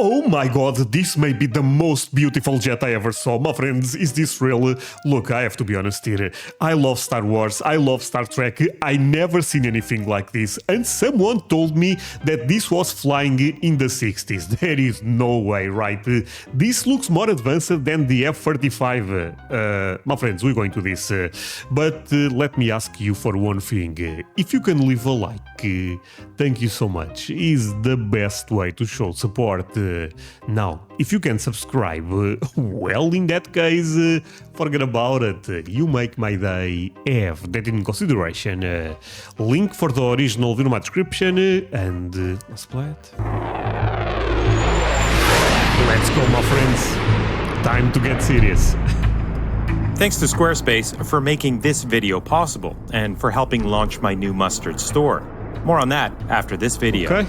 Oh my god, this may be the most beautiful jet I ever saw. My friends, is this real? Look, I have to be honest here. I love Star Wars, I love Star Trek, I never seen anything like this. And someone told me that this was flying in the 60s. There is no way, right? This looks more advanced than the F-35. My friends, we're going to this. But let me ask you for one thing. If you can leave a like, thank you so much. Is the best way to show support. Now, if you can subscribe, well, in that case, forget about it. You make my day. Have that in consideration. Link for the original video in my description, and let's play it. Let's go, my friends. Time to get serious. Thanks to Squarespace for making this video possible and for helping launch my new mustard store. More on that after this video. Okay.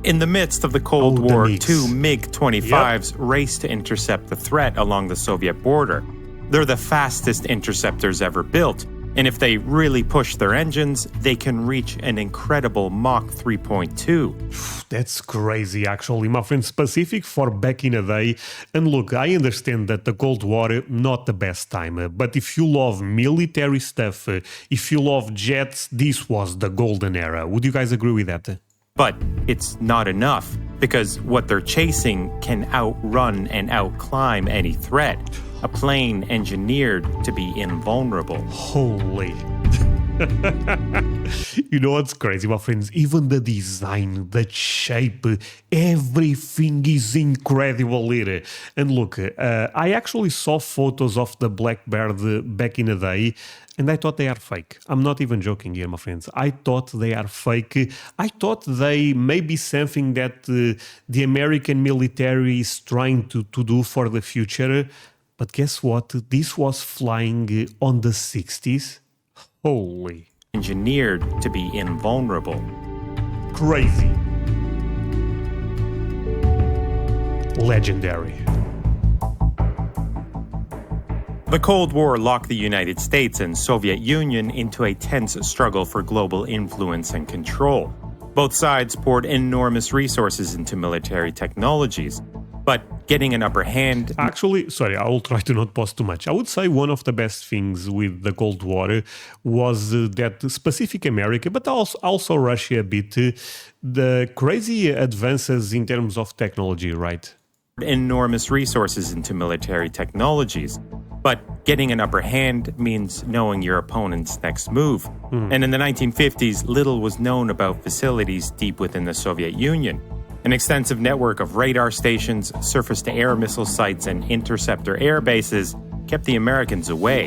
In the midst of the Cold War, MiGs. two MiG-25s raced to intercept the threat along the Soviet border. They're the fastest interceptors ever built, and if they really push their engines, they can reach an incredible Mach 3.2. That's crazy, actually, my friend, specific for back in a day. And look, I understand that the Cold War, not the best time, but if you love military stuff, if you love jets, this was the golden era. Would you guys agree with that? But it's not enough, because what they're chasing can outrun and outclimb any threat. A plane engineered to be invulnerable. Holy. You know what's crazy, my friends? Even the design, the shape, everything is incredible here. And look, I actually saw photos of the Blackbird back in the day, and I thought they are fake. I'm not even joking here, my friends. I thought they are fake. I thought they may be something that the American military is trying to do for the future. But guess what? This was flying on the 60s. Holy. Engineered to be invulnerable. Crazy. Legendary. The Cold War locked the United States and Soviet Union into a tense struggle for global influence and control. Both sides poured enormous resources into military technologies. But getting an upper hand... Actually, sorry, I will try to not pause too much. I would say one of the best things with the Cold War was that specific America, but also Russia a bit, the crazy advances in terms of technology, right? Enormous resources into military technologies. But getting an upper hand means knowing your opponent's next move. And in the 1950s, little was known about facilities deep within the Soviet Union. An extensive network of radar stations, surface-to-air missile sites, and interceptor air bases kept the Americans away.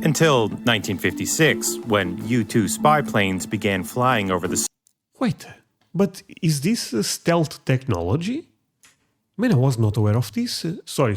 Until 1956, when U-2 spy planes began flying over the... Wait, but is this stealth technology? Man, I was not aware of this. Sorry.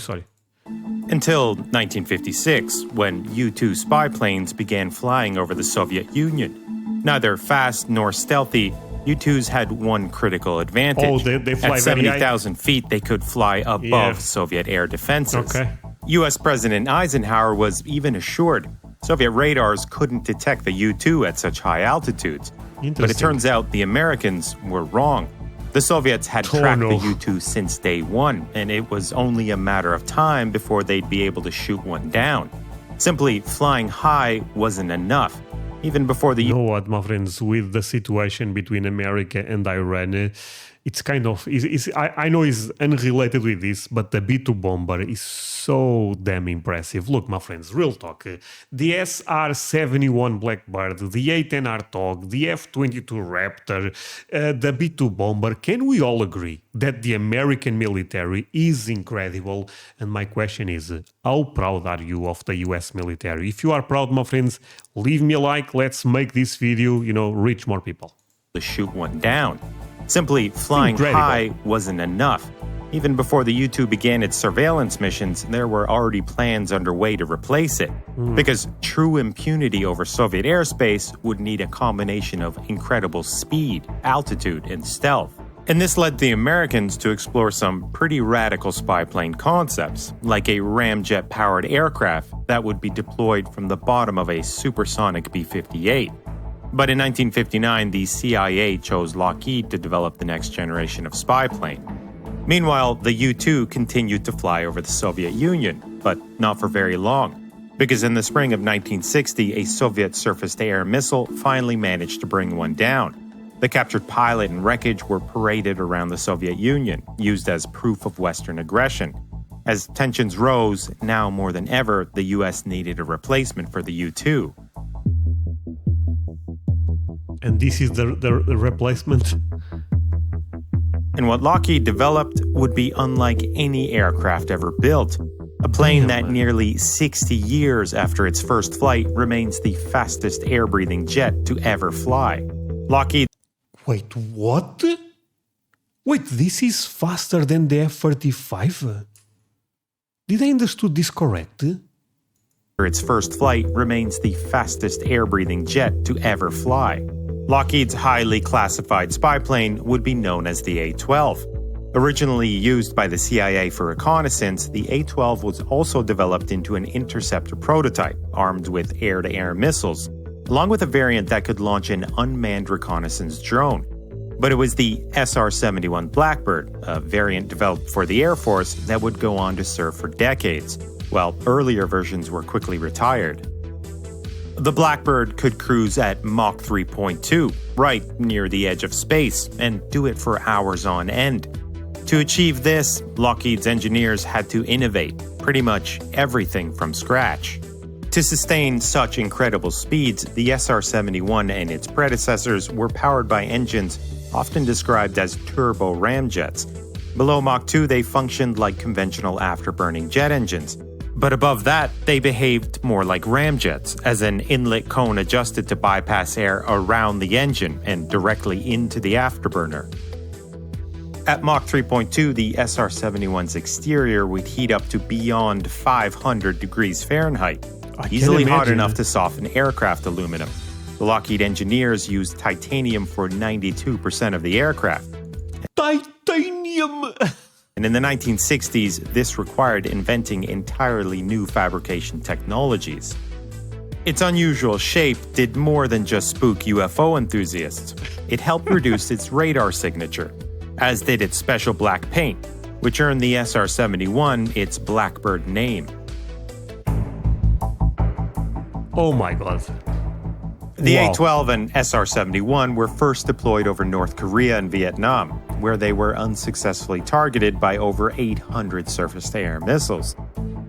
Until 1956, when U-2 spy planes began flying over the Soviet Union. Neither fast nor stealthy, U-2s had one critical advantage. Oh, they fly at 70,000 feet, they could fly above Soviet air defenses. Okay. U.S. President Eisenhower was even assured Soviet radars couldn't detect the U-2 at such high altitudes. But it turns out the Americans were wrong. The Soviets had tracked the U-2 since day one, and it was only a matter of time before they'd be able to shoot one down. Simply flying high wasn't enough. Even before the... You know what, my friends, with the situation between America and Iran, it's kind of... I know it's unrelated with this, but the B-2 bomber is so damn impressive. Look, my friends, real talk. The SR-71 Blackbird, the A-10R TOG, the F-22 Raptor, the B-2 bomber, can we all agree that the American military is incredible? And my question is, how proud are you of the US military? If you are proud, my friends, leave me a like. Let's make this video, reach more people. To shoot one down. Simply flying high wasn't enough. Even before the U-2 began its surveillance missions, there were already plans underway to replace it. Because true impunity over Soviet airspace would need a combination of incredible speed, altitude, and stealth. And this led the Americans to explore some pretty radical spy plane concepts, like a ramjet-powered aircraft that would be deployed from the bottom of a supersonic B-58. But in 1959, the CIA chose Lockheed to develop the next generation of spy plane. Meanwhile, the U-2 continued to fly over the Soviet Union, but not for very long, because in the spring of 1960, a Soviet surface-to-air missile finally managed to bring one down. The captured pilot and wreckage were paraded around the Soviet Union, used as proof of Western aggression. As tensions rose, now more than ever, the US needed a replacement for the U-2. And this is the replacement? And what Lockheed developed would be unlike any aircraft ever built. A plane that nearly 60 years after its first flight remains the fastest air-breathing jet to ever fly. Lockheed... Wait, what? Wait, this is faster than the F-35? Did I understood this correct? Its first flight remains the fastest air-breathing jet to ever fly. Lockheed's highly classified spy plane would be known as the A-12. Originally used by the CIA for reconnaissance, the A-12 was also developed into an interceptor prototype, armed with air-to-air missiles, along with a variant that could launch an unmanned reconnaissance drone. But it was the SR-71 Blackbird, a variant developed for the Air Force that would go on to serve for decades, while earlier versions were quickly retired. The Blackbird could cruise at Mach 3.2, right near the edge of space, and do it for hours on end. To achieve this, Lockheed's engineers had to innovate pretty much everything from scratch. To sustain such incredible speeds, the SR-71 and its predecessors were powered by engines often described as turbo ramjets. Below Mach 2, they functioned like conventional afterburning jet engines. But above that, they behaved more like ramjets, as an inlet cone adjusted to bypass air around the engine and directly into the afterburner. At Mach 3.2, the SR-71's exterior would heat up to beyond 500 degrees Fahrenheit, easily hot enough to soften aircraft aluminum. The Lockheed engineers used titanium for 92% of the aircraft. Titanium! And in the 1960s, this required inventing entirely new fabrication technologies. Its unusual shape did more than just spook UFO enthusiasts. It helped reduce its radar signature, as did its special black paint, which earned the SR-71 its Blackbird name. Oh my god. The Wow. A-12 and SR-71 were first deployed over North Korea and Vietnam, where they were unsuccessfully targeted by over 800 surface-to-air missiles.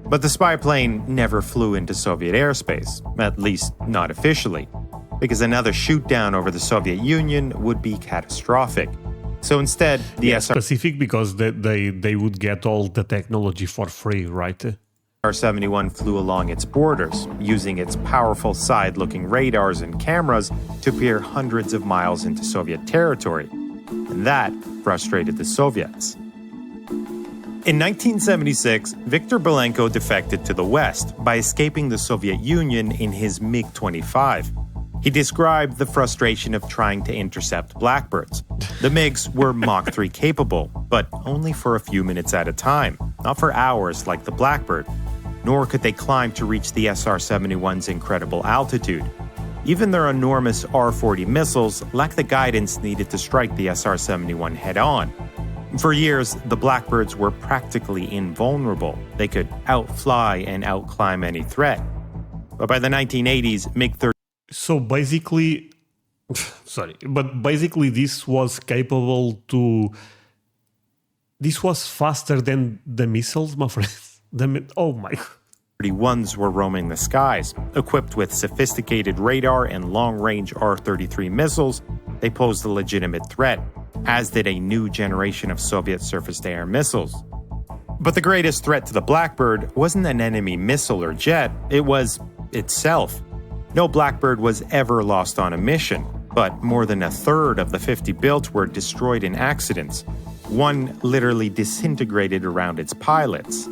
But the spy plane never flew into Soviet airspace, at least not officially, because another shoot-down over the Soviet Union would be catastrophic. So instead, the Specific because they would get all the technology for free, right? SR-71 flew along its borders, using its powerful side-looking radars and cameras to peer hundreds of miles into Soviet territory. And that frustrated the Soviets. In 1976, Viktor Belenko defected to the West by escaping the Soviet Union in his MiG-25. He described the frustration of trying to intercept Blackbirds. The MiGs were Mach 3 capable, but only for a few minutes at a time, not for hours like the Blackbird. Nor could they climb to reach the SR-71's incredible altitude. Even their enormous R-40 missiles lacked the guidance needed to strike the SR-71 head-on. For years, the Blackbirds were practically invulnerable. They could outfly and outclimb any threat. But by the 1980s, MiG-30... So basically... basically this was capable to... This was faster than the missiles, my friends. Oh my... 31s were roaming the skies. Equipped with sophisticated radar and long-range R-33 missiles, they posed a legitimate threat, as did a new generation of Soviet surface-to-air missiles. But the greatest threat to the Blackbird wasn't an enemy missile or jet, it was itself. No Blackbird was ever lost on a mission, but more than a third of the 50 built were destroyed in accidents. One literally disintegrated around its pilots.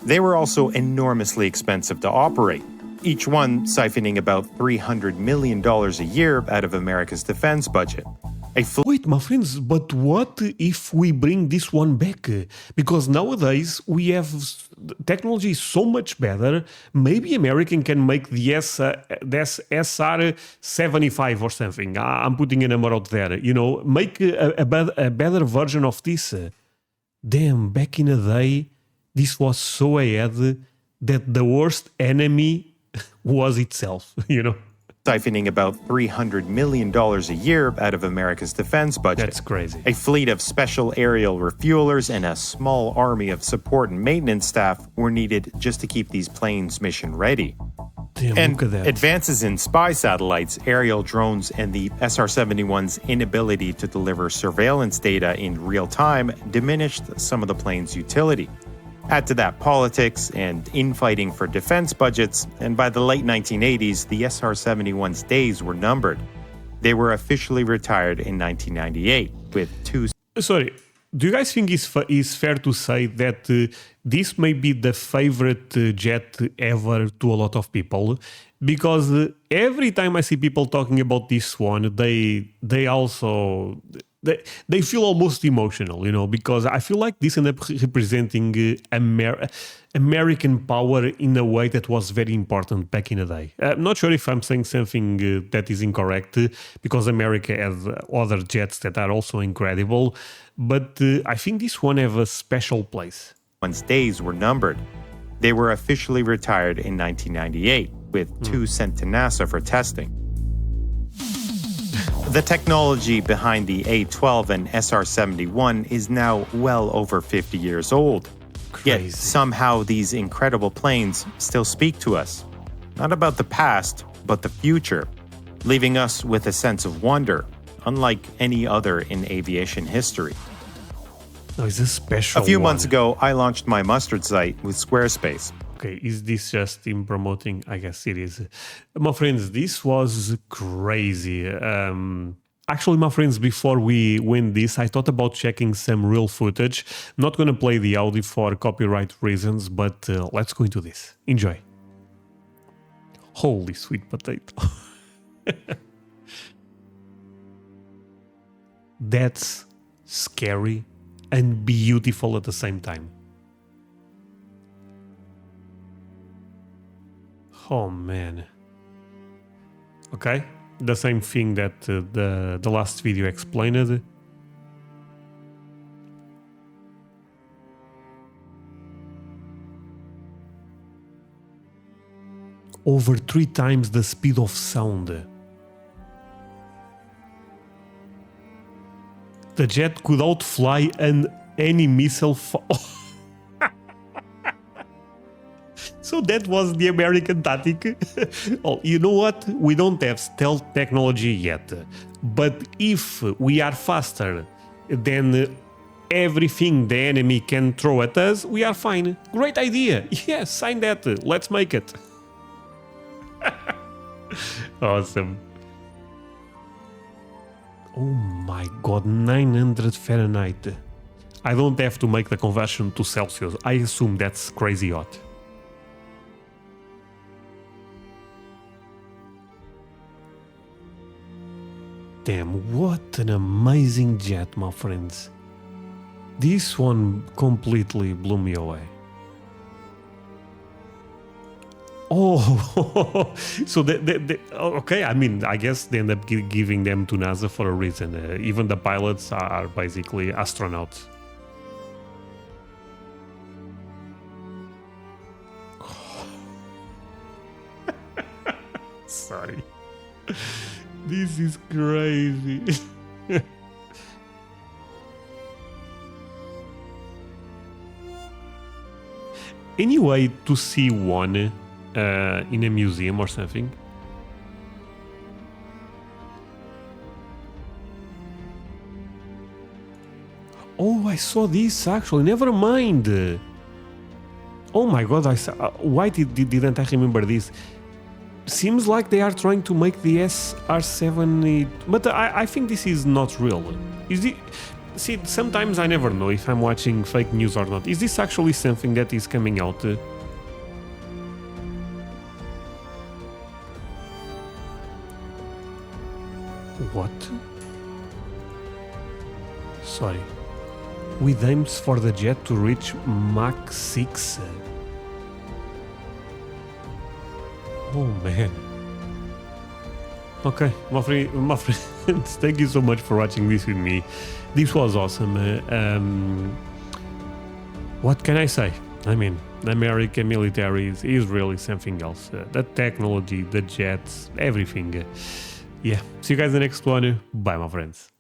They were also enormously expensive to operate, each one siphoning about $300 million a year out of America's defense budget. A fleet Wait, my friends, but what if we bring this one back? Because nowadays we have technology is so much better. Maybe American can make the SR-75 or something. I'm putting a number out there. You know, make a better version of this. Damn, back in the day, this was so ahead that the worst enemy was itself, you know? siphoning about $300 million a year out of America's defense budget. That's crazy. A fleet of special aerial refuelers and a small army of support and maintenance staff were needed just to keep these planes mission ready. Damn, And look at that. advances in spy satellites, aerial drones, and the SR-71's inability to deliver surveillance data in real time diminished some of the plane's utility. Add to that politics and infighting for defense budgets, and by the late 1980s, the SR-71's days were numbered. They were officially retired in 1998 with two. Sorry, do you guys think it's fair to say that this may be the favorite jet ever to a lot of people? Because every time I see people talking about this one, they also... They feel almost emotional, you know, because I feel like this ended up representing American power in a way that was very important back in the day. I'm not sure if I'm saying something that is incorrect, because America has other jets that are also incredible, but I think this one have a special place. One's days were numbered. They were officially retired in 1998, with two sent to NASA for testing. The technology behind the A-12 and SR-71 is now well over 50 years old. Crazy. Yet somehow these incredible planes still speak to us. Not about the past, but the future, leaving us with a sense of wonder, unlike any other in aviation history. No, it's a special A few one. months ago, I launched my mustard site with Squarespace. Okay, is this just him promoting? I guess it is. My friends, this was crazy. Actually, my friends, before we win this, I thought about checking some real footage. Not going to play the audio for copyright reasons, but let's go into this. Enjoy. Holy sweet potato. That's scary and beautiful at the same time. Oh man. Okay, the same thing that the last video explained. Over 3 times the speed of sound. The jet could outfly any missile. So that was the American tactic. Oh, you know what? We don't have stealth technology yet. But if we are faster than everything the enemy can throw at us, we are fine. Great idea. Yes, sign that. Let's make it. Awesome. Oh my god, 900 Fahrenheit. I don't have to make the conversion to Celsius. I assume that's crazy hot. Damn, what an amazing jet, my friends. This one completely blew me away. Oh, so okay, I mean, I guess they end up giving them to NASA for a reason. Even the pilots are basically astronauts. Sorry. This is crazy. Any way to see one in a museum or something? Oh, I saw this actually. Never mind. Oh my god! I saw. Why didn't I remember this? Seems like they are trying to make the SR-70, but I think this is not real. Is it? See, sometimes I never know if I'm watching fake news or not. Is this actually something that is coming out? What? sorry. With aims for the jet to reach Mach 6. Oh man. Okay, my friends, thank you so much for watching this with me. This was awesome. What can I say? I mean, the American military is really something else. The technology, the jets, everything. Yeah, see you guys in the next one. Bye, my friends.